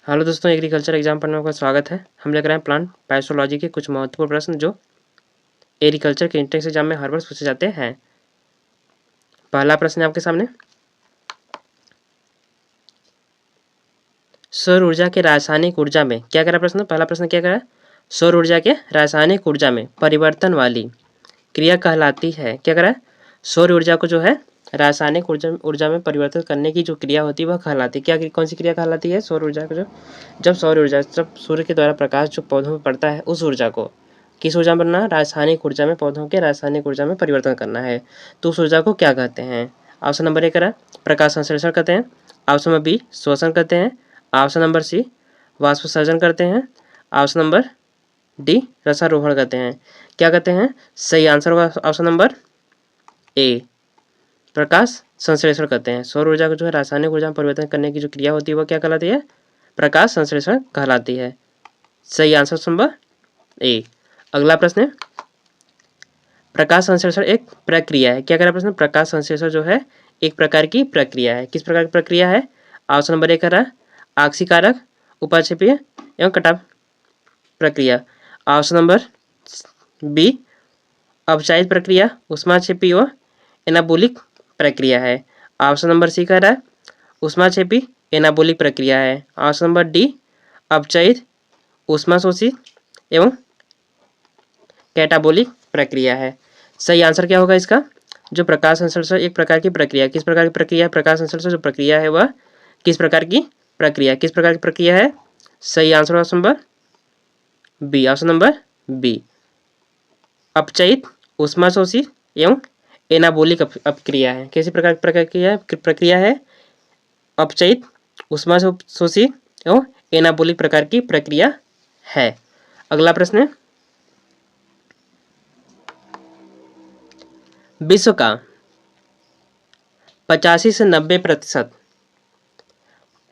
Hello दोस्तों, agriculture exam पढ़ने में आपका स्वागत है। हम लेकर आए प्लांट पैथोलॉजी के कुछ महत्वपूर्ण प्रश्न जो एग्रीकल्चर के एंट्रेंस एग्जाम में हर वर्ष पूछे जाते हैं। पहला प्रश्न है आपके सामने, सौर ऊर्जा के रासायनिक ऊर्जा में क्या करा प्रश्न। पहला प्रश्न क्या करा, सौर ऊर्जा के रासायनिक ऊर्जा में परिवर्तन वाली क्रिया कहलाती है। क्या करा, सौर ऊर्जा को जो है रासायनिक ऊर्जा में परिवर्तन करने की जो क्रिया होती है वह कहलाती है। क्या कौन सी क्रिया कहलाती है, सौर ऊर्जा को जब सूर्य के द्वारा प्रकाश जो पौधों में पड़ता है उस ऊर्जा को किस ऊर्जा में बनना, रासायनिक ऊर्जा में, पौधों के रासायनिक ऊर्जा में परिवर्तन करना है तो उस ऊर्जा को क्या कहते हैं। ऑप्शन नंबर ए करा, प्रकाश संश्लेषण कहते हैं। ऑप्शन नंबर बी, शोषण कहते हैं। ऑप्शन नंबर सी, वाष्पोत्सर्जन करते हैं। ऑप्शन नंबर डी, रसारोहण कहते हैं। क्या कहते हैं, सही आंसर होगा ऑप्शन नंबर ए, प्रकाश संश्लेषण कहते हैं। सौर ऊर्जा को जो है रासायनिक ऊर्जा में परिवर्तन करने की जो क्रिया होती है वह क्या कहलाती है, प्रकाश संश्लेषण कहलाती है। सही आंसर नंबर ए। अगला प्रश्न है, प्रकाश संश्लेषण एक प्रक्रिया है। क्या कह रहा है प्रश्न, प्रकाश संश्लेषण जो है एक प्रकार की प्रक्रिया है। किस प्रकार की प्रक्रिया है। ऑप्शन नंबर ए कह रहा है आक्सीकारक, उपाक्षेपीय एवं कटाव प्रक्रिया। ऑप्शन नंबर बी, अवचायित प्रक्रिया, ऊष्माक्षेपी व एनाबोलिक प्रक्रिया है। ऑप्शन नंबर सी कह रहा है ऊष्माक्षेपी एनाबोलिक प्रक्रिया है। ऑप्शन नंबर डी, अवचायित, ऊष्माशोषी एवं कैटाबोलिक प्रक्रिया है। सही आंसर क्या होगा इसका, जो प्रकाश संश्लेषण एक प्रकार की प्रक्रिया, किस प्रकार की प्रक्रिया है, प्रकाश संश्लेषण जो प्रक्रिया है वह किस प्रकार की प्रक्रिया है। सही answer option number B, option number B, अपचयित, ऊष्माशोषी एवं एनाबोलिक अपक्रिया है। कैसी प्रकार की प्रक्रिया है, अपचयित, ऊष्माशोषी एवं एनाबोलिक प्रकार की प्रक्रिया है। अगला प्रश्न है, विश्व का 85 से 90%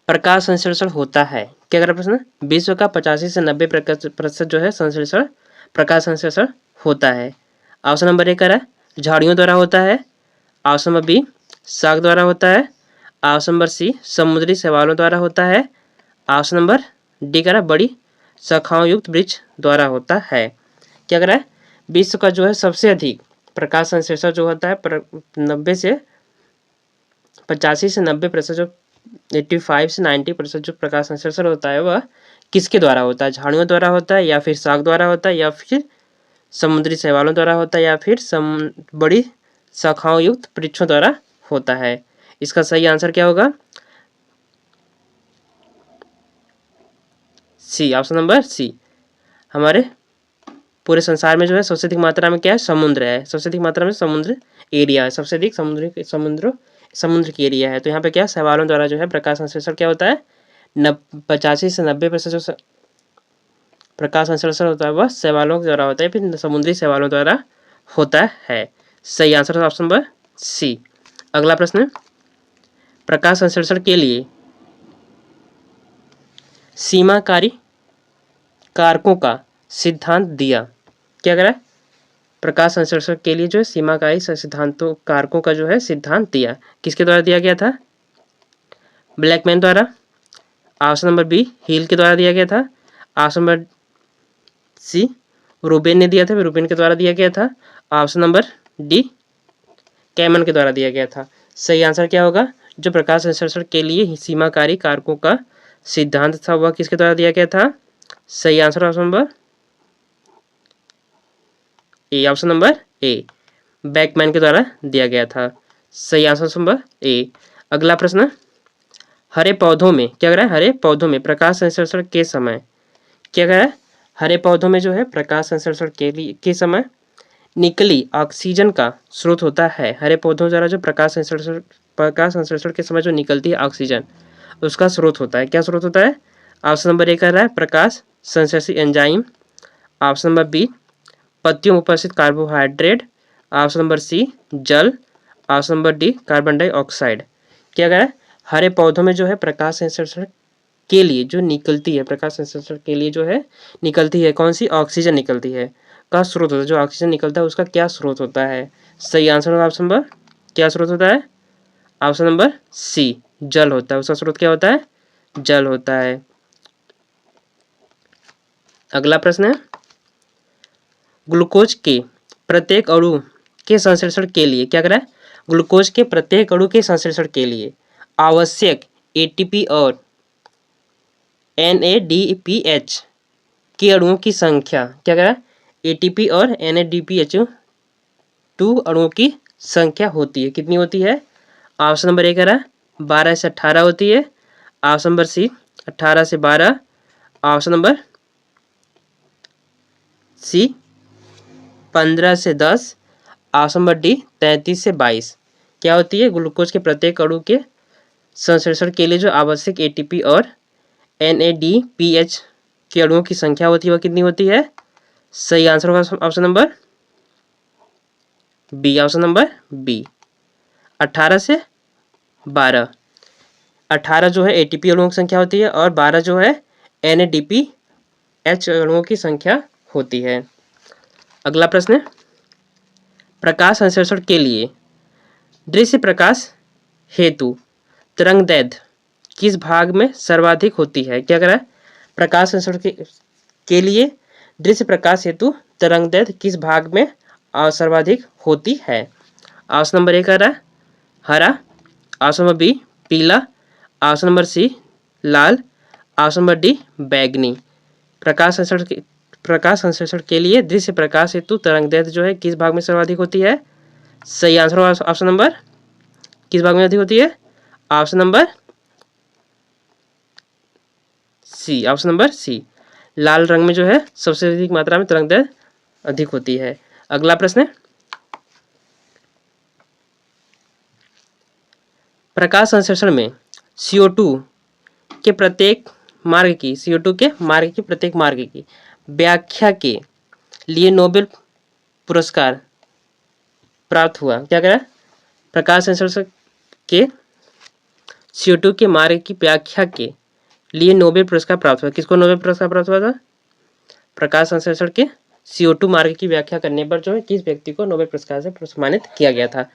प्रकाश संश्लेषण होता है। क्या कर प्रश्न, विश्व का 85 से 90% जो है संश्लेषण, प्रकाश संश्लेषण होता है। ऑप्शन नंबर ए कह रहा है झाड़ियों द्वारा होता है। ऑप्शन नंबर बी, शाक द्वारा होता है। ऑप्शन नंबर सी, समुद्री शैवालों द्वारा होता है। ऑप्शन नंबर डी कह रहा है बड़ी शाखाओं युक्त वृक्ष द्वारा होता है। क्या कह रहा है, विश्व का जो है सबसे अधिक प्रकाश संश्लेषण जो होता है 85 से 90% जो 85 से 90% जो प्रकाश संश्लेषण होता है वह किसके द्वारा होता है, झाड़ियों द्वारा होता है या फिर शाक द्वारा होता है या फिर समुद्री शैवालों द्वारा होता है या फिर बड़ी शाखाओं युक्त वृक्षों द्वारा होता है। इसका सही आंसर क्या होगा, सी, ऑप्शन नंबर सी। हमारे पूरे संसार में जो है सबसे अधिक मात्रा में क्या है, समुद्र है। सबसे अधिक मात्रा में समुद्र एरिया है, सबसे अधिक समुद्र की एरिया है। तो यहाँ पे क्या शैवालों द्वारा जो है प्रकाश संश्लेषण क्या होता है, 85 से 90% जो प्रकाश संश्लेषण होता है वह शैवालों द्वारा होता है, फिर समुद्री शैवालों द्वारा होता है। सही आंसर ऑप्शन नंबर सी। अगला प्रश्न, प्रकाश संश्लेषण के लिए सीमाकारी कारकों का सिद्धांत दिया। क्या करा, प्रकाश संश्लेषण के लिए जो है सीमाकारी सिद्धांतों कारकों का जो है सिद्धांत दिया, किसके द्वारा दिया गया था, ब्लैकमैन द्वारा। ऑप्शन नंबर बी, हील के द्वारा दिया गया था। ऑप्शन नंबर सी, रूबेन ने दिया था, रूबेन के द्वारा दिया गया था। ऑप्शन नंबर डी, कैमन के द्वारा दिया गया था। सही आंसर क्या होगा, जो प्रकाश संश्लेषण के लिए सीमाकारी कारकों का सिद्धांत था वह किसके द्वारा दिया गया था। सही आंसर ऑप्शन नंबर ए, ऑप्शन नंबर ए, बैकमैन के द्वारा दिया गया था। सही आंसर नंबर ए। अगला प्रश्न, हरे पौधों में क्या कह रहा है, हरे पौधों में प्रकाश संश्लेषण के समय क्या कह रहा है, हरे पौधों में जो है प्रकाश संश्लेषण के समय निकली ऑक्सीजन का स्रोत होता है। हरे पौधों द्वारा जो प्रकाश संश्लेषण के समय जो निकलती है ऑक्सीजन उसका स्रोत होता है। क्या स्रोत होता है। ऑप्शन नंबर ए कह रहा है प्रकाश संश्लेषी एंजाइम। ऑप्शन नंबर बी, पत्तियों में उपस्थित कार्बोहाइड्रेट। ऑप्शन नंबर सी, जल। Option number D, carbon dioxide. क्या कह रहा है, हरे पौधों में जो है प्रकाश संश्लेषण के लिए जो निकलती है, प्रकाश संश्लेषण के लिए जो है निकलती है कौन सी, ऑक्सीजन निकलती है, का स्रोत होता है, जो ऑक्सीजन निकलता है उसका क्या स्रोत होता है। सही आंसर होगा ऑप्शन नंबर, क्या स्रोत होता है, ऑप्शन नंबर सी, जल होता है, उसका स्रोत क्या होता है, जल होता है। अगला प्रश्न है, ग्लूकोज के प्रत्येक अणु के संश्लेषण के लिए क्या करें, ग्लूकोज के प्रत्येक अणु के संश्लेषण के लिए आवश्यक एटीपी और NADPH के अणुओं की संख्या क्या करें, एटीपी और NADPH2 अणुओं की संख्या होती है, कितनी होती है? ऑप्शन नंबर ए कह रहा है 12 से 18 होती है, ऑप्शन नंबर सी 18 से 12, ऑप्शन नंबर सी 15 से 10, ऑप्शन नंबर डी 33 से 22। क्या होती है? ग्लूकोज के प्रत्येक अणु के संश्लेषण के लिए जो आवश्यक एटीपी और NADPH के अणुओं की संख्या होती है वह कितनी होती है? सही आंसर होगा option number B, option number B 18 से 12। 18 जो है एटीपी अणुओं की संख्या होती है और 12 जो है NADPH अणुओं की संख्या होती है। अगला प्रश्न है, प्रकाश संश्लेषण के लिए दृश्य प्रकाश हेतु तरंगदैर्घ्य किस भाग में सर्वाधिक होती है? क्या करें, प्रकाश संश्लेषण के लिए दृश्य प्रकाश हेतु तरंगदैर्घ्य किस भाग में सर्वाधिक होती है? ऑप्शन नंबर ए कह रहा है हरा, ऑप्शन नंबर बी पीला, ऑप्शन नंबर सी लाल, ऑप्शन नंबर डी बैगनी। प्रकाश संश्लेषण के लिए दृश्य प्रकाश हेतु तरंगदैर्घ्य जो है किस भाग में सर्वाधिक होती है? सही आंसर होगा ऑप्शन नंबर, किस भाग में अधिक होती है? Option number C, option number C लाल रंग में जो है सबसे अधिक मात्रा में तरंगदैर्घ्य अधिक होती है। अगला प्रश्न है, प्रकाश संश्लेषण में CO2 के प्रत्येक मार्ग की व्याख्या के लिए नोबेल पुरस्कार प्राप्त हुआ। क्या करें, प्रकाश संश्लेषण के CO2 के मार्ग की व्याख्या के लिए नोबेल पुरस्कार प्राप्त हुआ। किसको नोबेल पुरस्कार प्राप्त हुआ था? प्रकाश संश्लेषण के CO2 मार्ग की व्याख्या करने पर जो है किस व्यक्ति को नोबेल पुरस्कार से सम्मानित किया गया था?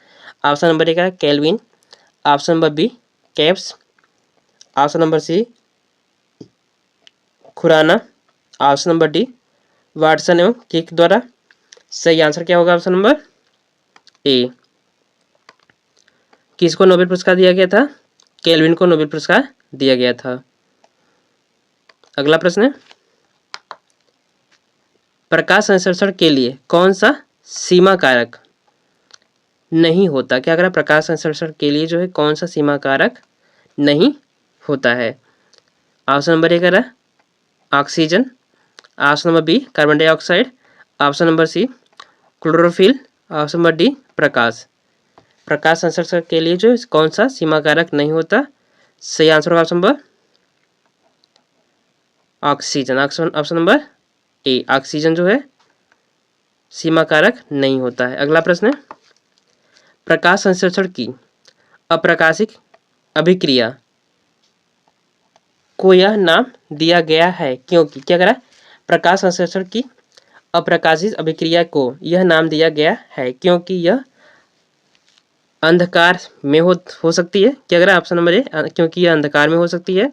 ऑप्शन नंबर एक है केल्विन, ऑप्शन नंबर बी कैप्स, option number C Khorana, option number D Watson एवं किक द्वारा। सही आंसर क्या होगा? Option number A. किसको नोबेल पुरस्कार दिया गया था? केल्विन को नोबेल पुरस्कार दिया गया था। अगला प्रश्न है, प्रकाश संश्लेषण के लिए कौन सा सीमा कारक नहीं होता? क्या करें, प्रकाश संश्लेषण के लिए जो है कौन सा सीमा कारक नहीं होता है? ऑप्शन नंबर ए कह रहा है oxygen, option number B carbon dioxide, option number C chlorophyll, option number D प्रकाश। प्रकाश संश्लेषण के लिए जो कौन सा सीमा कारक नहीं होता? सही आंसर होगा option number oxygen, option number A oxygen जो है सीमा कारक नहीं होता है। अगला प्रश्न है, प्रकाश संश्लेषण की अप्रकाशिक अभिक्रिया को यह नाम दिया गया है क्योंकि? क्या करा, प्रकाश संश्लेषण की अप्रकाशित अभिक्रिया को यह नाम दिया गया है क्योंकि यह अंधकार में हो सकती है। क्या करा, ऑप्शन नंबर ए क्योंकि यह अंधकार में हो सकती है,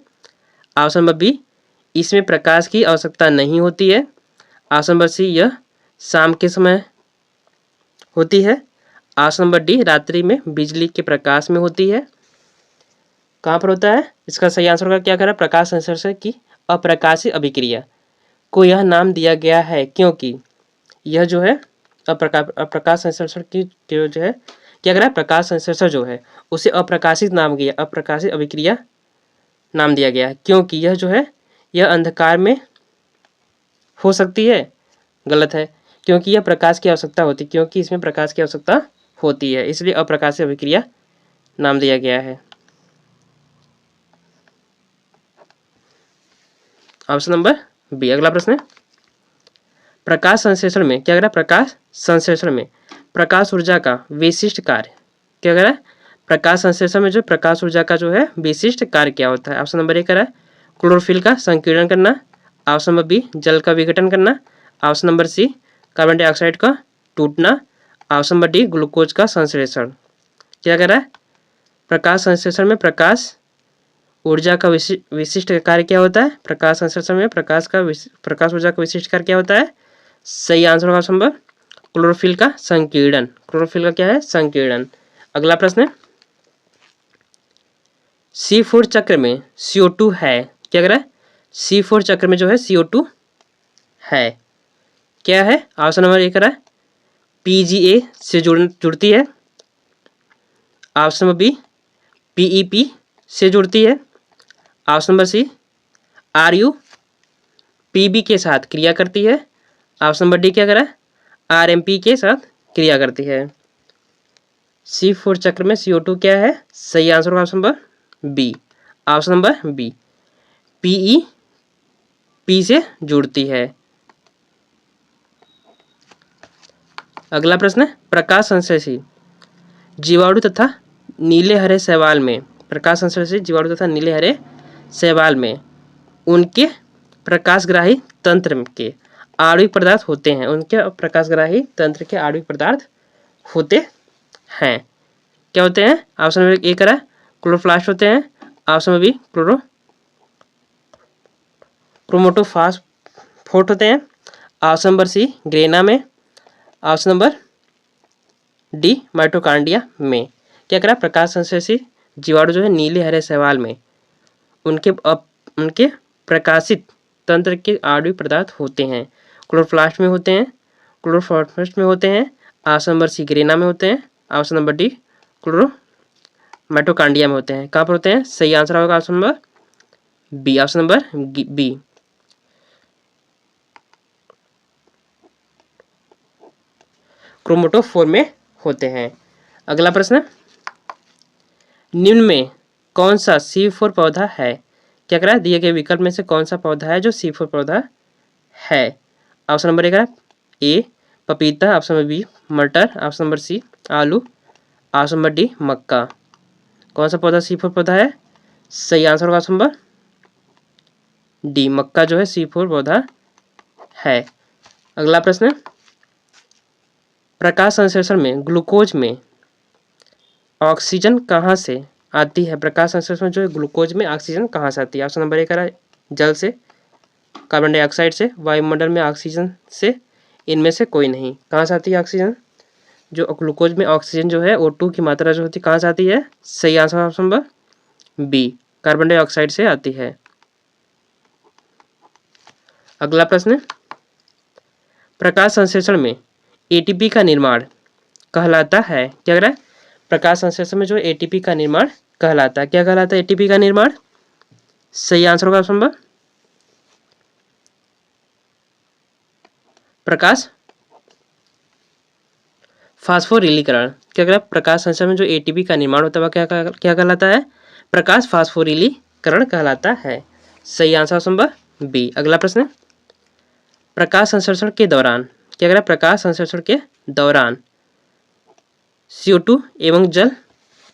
ऑप्शन नंबर बी इसमें प्रकाश की आवश्यकता नहीं होती है, ऑप्शन नंबर सी यह शाम के समय होती है, ऑप्शन नंबर डी रात्रि में बिजली के प्रकाश में होती है। कहाँ पर होता है? इसका सही आंसर होगा क्या करा, प्रकाश संश्लेषण की अप्रकाशित अभिक्रिया को यह नाम दिया गया है क्योंकि यह जो है अप्रकाश संश्लेषण की जो है क्या करा, प्रकाश संश्लेषण जो है उसे अप्रकाशित अभिक्रिया नाम दिया गया है क्योंकि यह जो है यह अंधकार में हो सकती है। गलत है, क्योंकि यह प्रकाश की आवश्यकता होती है, क्योंकि इसमें प्रकाश की आवश्यकता होती है इसलिए अप्रकाशित अभिक्रिया नाम दिया गया है। Option number B. अगला प्रश्न है, प्रकाश संश्लेषण में क्या कह रहा है, प्रकाश संश्लेषण में प्रकाश ऊर्जा का विशिष्ट कार्य क्या कह रहा है, प्रकाश संश्लेषण में जो प्रकाश ऊर्जा का जो है विशिष्ट कार्य क्या होता है? ऑप्शन नंबर ए कह रहा है क्लोरोफिल का संकीर्ण करना, ऑप्शन नंबर बी जल का विघटन करना, option number C carbon dioxide का टूटना, ऑप्शन नंबर डी ग्लूकोज का संश्लेषण। क्या कह रहा है, प्रकाश संश्लेषण में प्रकाश ऊर्जा का विशिष्ट कार्य क्या होता है? प्रकाश संश्लेषण में प्रकाश ऊर्जा का विशिष्ट कार्य क्या होता है? सही आंसर होगा ऑप्शन नंबर क्लोरोफिल का संकीर्णन। क्लोरोफिल का क्या है? संकीर्णन। अगला प्रश्न है C4 चक्र में CO2 है, क्या कह रहा है? C4 चक्र में जो है CO2 है, क्या है? ऑप्शन नंबर ए कह रहा है PGA से जुड़ती है। ऑप्शन नंबर बी PEP से जुड़ती है। Option number C RU PB के साथ क्रिया करती है। ऑप्शन नंबर डी क्या कह रहा है? RMP के साथ क्रिया करती है। C4 चक्र में CO2 क्या है? सही आंसर होगा option number B. Option number B PEP से जुड़ती है। अगला प्रश्न है प्रकाश संश्लेषी जीवाणु तथा नीले हरे शैवाल में, प्रकाश संश्लेषी जीवाणु तथा नीले हरे शैवाल में उनके प्रकाशग्राही तंत्र के आणविक पदार्थ होते हैं। उनके प्रकाशग्राही तंत्र के आणविक पदार्थ होते हैं, क्या होते हैं? ऑप्शन नंबर ए करा क्लोरोप्लास्ट होते हैं। ऑप्शन नंबर बी क्रोमैटोफॉस्फेट होते हैं। ऑप्शन नंबर सी ग्रेना में। ऑप्शन नंबर डी माइटोकॉन्ड्रिया में। क्या करा प्रकाश संश्लेषी जीवाणु जो है नीले हरे शैवाल में उनके प्रकाशित तंत्र के आणविक पदार्थ होते हैं। क्लोरोप्लास्ट में होते हैं, क्लोरोफॉस्फेट में होते हैं। ऑप्शन नंबर सी ग्रेना में होते हैं। ऑप्शन नंबर डी माइटोकॉन्ड्रिया में होते हैं। कहाँ पर होते हैं? सही आंसर होगा option number B. Option number B. Chromatophore में होते हैं। अगला प्रश्न निम्न में कौन सा C4 पौधा है? क्या कह रहा है? दिए गए विकल्प में से कौन सा पौधा है जो C4 पौधा है? ऑप्शन नंबर ए पपीता। ऑप्शन नंबर बी मटर। ऑप्शन नंबर सी आलू। ऑप्शन नंबर डी मक्का। कौन सा पौधा C4 पौधा है? सही आंसर होगा ऑप्शन नंबर डी मक्का जो है C4 पौधा है। अगला प्रश्न प्रकाश संश्लेषण में ग्लूकोज में ऑक्सीजन कहाँ से आती है? प्रकाश संश्लेषण में जो है ग्लूकोज में ऑक्सीजन कहाँ से आती है? ऑप्शन नंबर ए कह रहा है जल से, कार्बन डाइऑक्साइड से, वायुमंडल में ऑक्सीजन से, इनमें से कोई नहीं। कहाँ से आती है ऑक्सीजन? जो ग्लूकोज में ऑक्सीजन जो है O2 की मात्रा जो होती है कहाँ से आती है? सही answer option number B carbon dioxide से आती है। अगला प्रश्न प्रकाश संश्लेषण में ATP का निर्माण कहलाता है, क्या कह रहा है? प्रकाश संश्लेषण में जो ATP का निर्माण कहलाता है, क्या कहलाता है ATP का निर्माण? सही आंसर होगा ऑप्शन नंबर प्रकाश फास्फोरिलीकरण। क्या कह रहा है? प्रकाश संश्लेषण में जो ATP का निर्माण होता है वह क्या कहलाता है? प्रकाश फास्फोरिलीकरण कहलाता है। सही आंसर ऑप्शन नंबर बी। अगला प्रश्न प्रकाश संश्लेषण के दौरान, क्या कह रहा है? प्रकाश संश्लेषण के दौरान CO2 एवं जल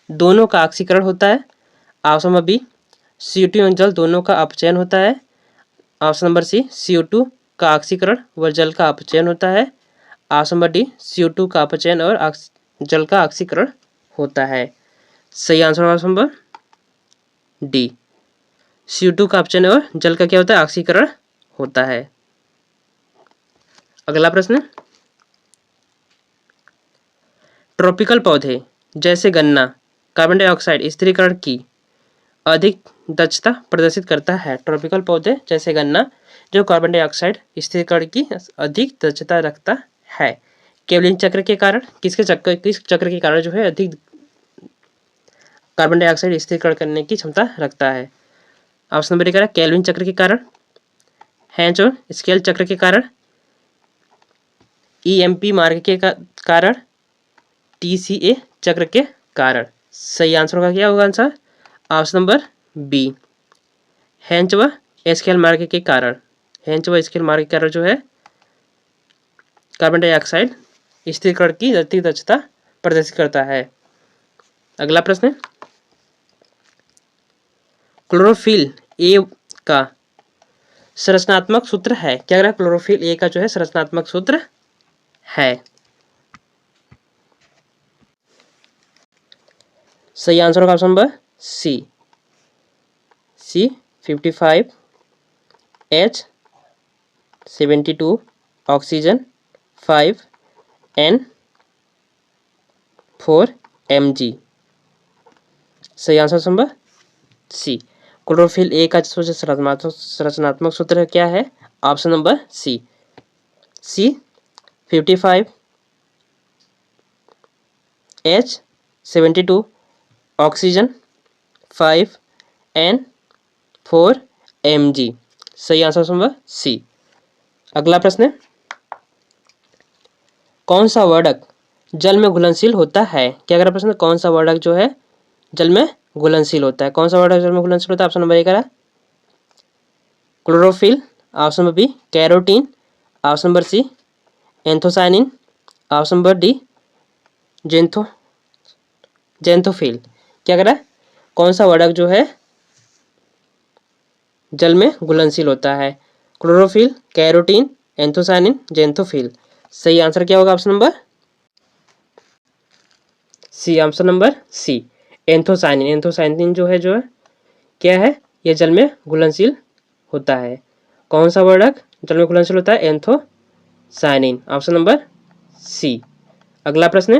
दोनों का ऑक्सीकरण होता है। ऑप्शन नंबर बी CO2 एवं जल दोनों का अपचयन होता है। ऑप्शन नंबर सी CO2 का ऑक्सीकरण व जल का अपचयन होता है। ऑप्शन नंबर डी CO2 का अपचयन और जल का ऑक्सीकरण होता है। सही आंसर होगा ऑप्शन नंबर डी CO2 का अपचयन और जल का क्या होता है? ऑक्सीकरण होता है। अगला प्रश्न ट्रॉपिकल पौधे जैसे गन्ना कार्बन डाइऑक्साइड स्थिरीकरण की अधिक दक्षता प्रदर्शित करता है। ट्रॉपिकल पौधे जैसे गन्ना जो कार्बन डाइऑक्साइड स्थिरीकरण की अधिक दक्षता रखता है। केल्विन चक्र के कारण किस चक्र के कारण जो है अधिक कार्बन डाइऑक्साइड स्थिरीकरण करने की क्षमता रखता है? ऑप्शन नंबर ए केल्विन चक्र के कारण, हेंच और स्केल चक्र के कारण, EMP मार्ग के कारण, TCA चक्र के कारण। सही आंसर होगा क्या होगा आंसर? ऑप्शन नंबर बी हेंच व स्केल मार्ग के कारण। हेंच व स्केल मार्ग के कारण जो है कार्बन डाइऑक्साइड स्थिरीकरण की अधिक दक्षता प्रदर्शित करता है। अगला प्रश्न क्लोरोफिल ए का संरचनात्मक सूत्र है, क्या कह रहा है? क्लोरोफिल ए का जो है संरचनात्मक सूत्र है। सही आंसर होगा option number C C55H72 oxygen 5N4 mg। सही answer number C. Chlorophyll A का जो संरचनात्मक सूत्र क्या है? Option number C. C55H72 oxygen 5N4 mg। सही आंसर नंबर सी। अगला प्रश्न है, कौन सा वर्णक जल में घुलनशील होता है? क्या अगला प्रश्न, कौन सा वर्णक जो है जल में घुलनशील होता है? कौन सा वर्णक जल में घुलनशील होता है? ऑप्शन नंबर ए करा chlorophyll, option number B carotene, option number C anthocyanin, option number D xanthophyll. क्या करा, कौन सा वर्णक जो है जल में घुलनशील होता है? Chlorophyll, carotene, anthocyanin, xanthophyll. सही आंसर क्या होगा? Option number C. Option number C anthocyanin. Anthocyanin जो है क्या है, यह जल में घुलनशील होता है। कौन सा वर्णक जल में घुलनशील होता है? एंथोसायनिन। Option number C. अगला प्रश्न है,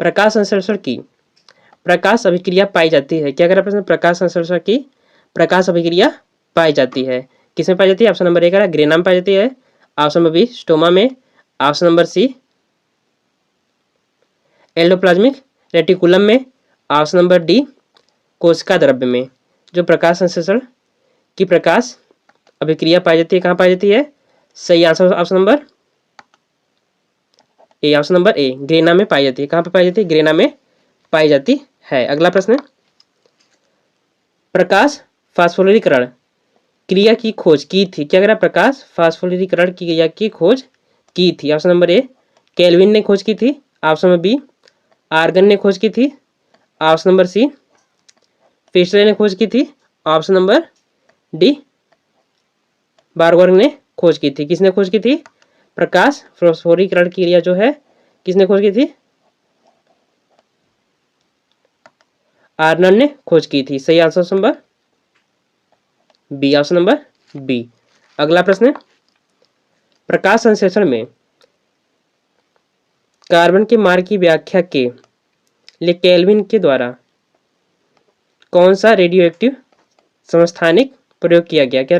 प्रकाश संश्लेषण की प्रकाश अभिक्रिया पाई जाती है। क्या कह रहा प्रश्न, प्रकाश संश्लेषण की प्रकाश अभिक्रिया पाई जाती है, किसमें पाई जाती है? ऑप्शन नंबर ए कह रहा ग्रेना में पाई जाती है, ऑप्शन नंबर बी स्टोमा में, option number C endoplasmic reticulum में, ऑप्शन नंबर डी कोशिका द्रव्य में। जो प्रकाश संश्लेषण की प्रकाश अभिक्रिया पाई जाती है, कहाँ पाई जाती है? सही आंसर ऑप्शन नंबर ए। ऑप्शन नंबर ए ग्रेना में पाई जाती है। कहाँ पे पाई जाती है? ग्रेना में पाई जाती है। अगला प्रश्न, प्रकाश फास्फोरिलीकरण क्रिया की खोज की थी। क्या कह रहा, प्रकाश फास्फोरिलीकरण की क्रिया की खोज की थी? ऑप्शन नंबर ए केल्विन ने खोज की थी, ऑप्शन नंबर बी आर्गन ने खोज की थी, ऑप्शन नंबर सी फिशरे ने खोज की थी, ऑप्शन नंबर डी बार्गवर्ग ने खोज की थी। किसने खोज की थी? प्रकाश फास्फोरिलीकरण की क्रिया जो है किसने खोज की थी? आर्नन ने खोज की थी। सही answer number B, option number B. अगला प्रश्न, प्रकाश संश्लेषण में कार्बन के मार्ग की व्याख्या के लिए केल्विन के द्वारा कौन सा रेडियोएक्टिव समस्थानिक प्रयोग किया गया? क्या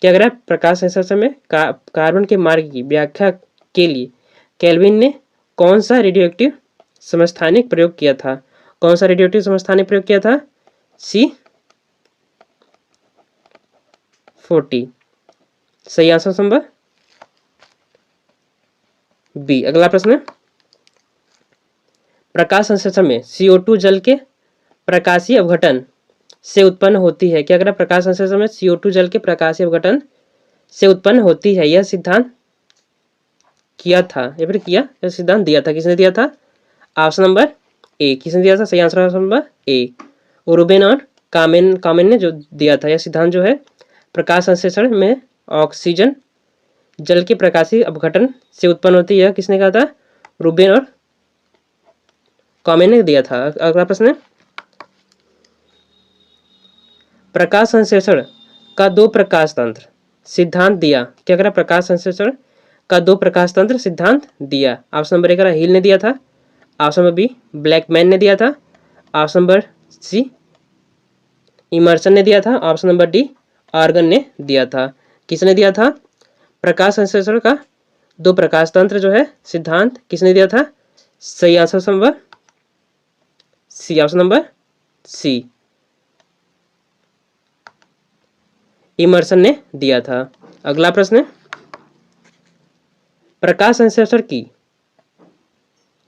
कह रहा है, प्रकाश संश्लेषण में कार्बन के मार्ग की व्याख्या के लिए केल्विन ने कौन सा रेडियोएक्टिव समस्थानिक प्रयोग किया था? कौन सा रेडियोएक्टिव समस्थानिक प्रयोग किया था? C40। सही आंसर नंबर बी। अगला प्रश्न, प्रकाश संश्लेषण में CO2 जल के प्रकाशीय अपघटन से उत्पन्न होती है। क्या कह रहा है, प्रकाश संश्लेषण में CO2 जल के प्रकाशीय अपघटन से उत्पन्न होती है। यह सिद्धांत किया था या फिर किया यह सिद्धांत दिया था, किसने दिया था? Option number A. किसने दिया था? सही answer option number A Ruben और कामेन ने जो दिया था। यह सिद्धांत जो है प्रकाश संश्लेषण में ऑक्सीजन जल के प्रकाशीय अपघटन से उत्पन्न होती है, किसने कहा था? रूबेन और कामेन ने दिया था। अगला प्रश्न, प्रकाश संश्लेषण का दो प्रकाश तंत्र सिद्धांत दिया। क्या करा, प्रकाश संश्लेषण का दो प्रकाश तंत्र सिद्धांत दिया? ऑप्शन नंबर ए करा हिल ने दिया था, ऑप्शन नंबर बी ब्लैकमैन ने दिया था, ऑप्शन नंबर सी इमर्सन ने दिया था, ऑप्शन नंबर डी आर्गन ने दिया था। किसने दिया था? प्रकाश संश्लेषण का दो प्रकाश तंत्र जो है सिद्धांत किसने दिया था? सही answer number C, option number C Emerson ने दिया था। अगला प्रश्न, प्रकाश संश्लेषण की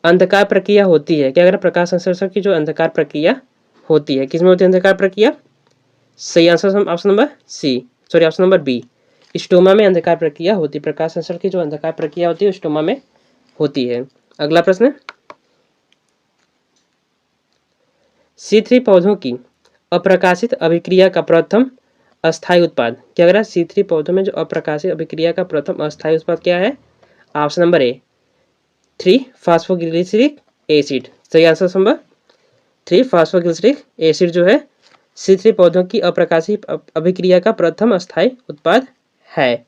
अंधकार प्रक्रिया होती है। क्या अगर प्रकाश संश्लेषण की जो अंधकार प्रक्रिया होती है किसमें होती है अंधकार प्रक्रिया? सही answer option number C, sorry option number B stoma में अंधकार प्रक्रिया होती है। प्रकाश संश्लेषण की जो अंधकार प्रक्रिया होती है स्टोमा में होती है। अगला प्रश्न, C3 पौधों की अप्रकाशित अभिक्रिया का प्रथम अस्थायी उत्पाद। क्या कह रहा है? C3 पौधों में जो अप्रकाशित अभिक्रिया का प्रथम अस्थायी उत्पाद क्या है? ऑप्शन नंबर ए 3 फास्फोग्लिसरिक एसिड। सही आंसर नंबर 3 फॉस्फोग्लिसरिक एसिड जो है C3 पौधों की अप्रकाशित अभिक्रिया का प्रथम स्थायी उत्पाद है।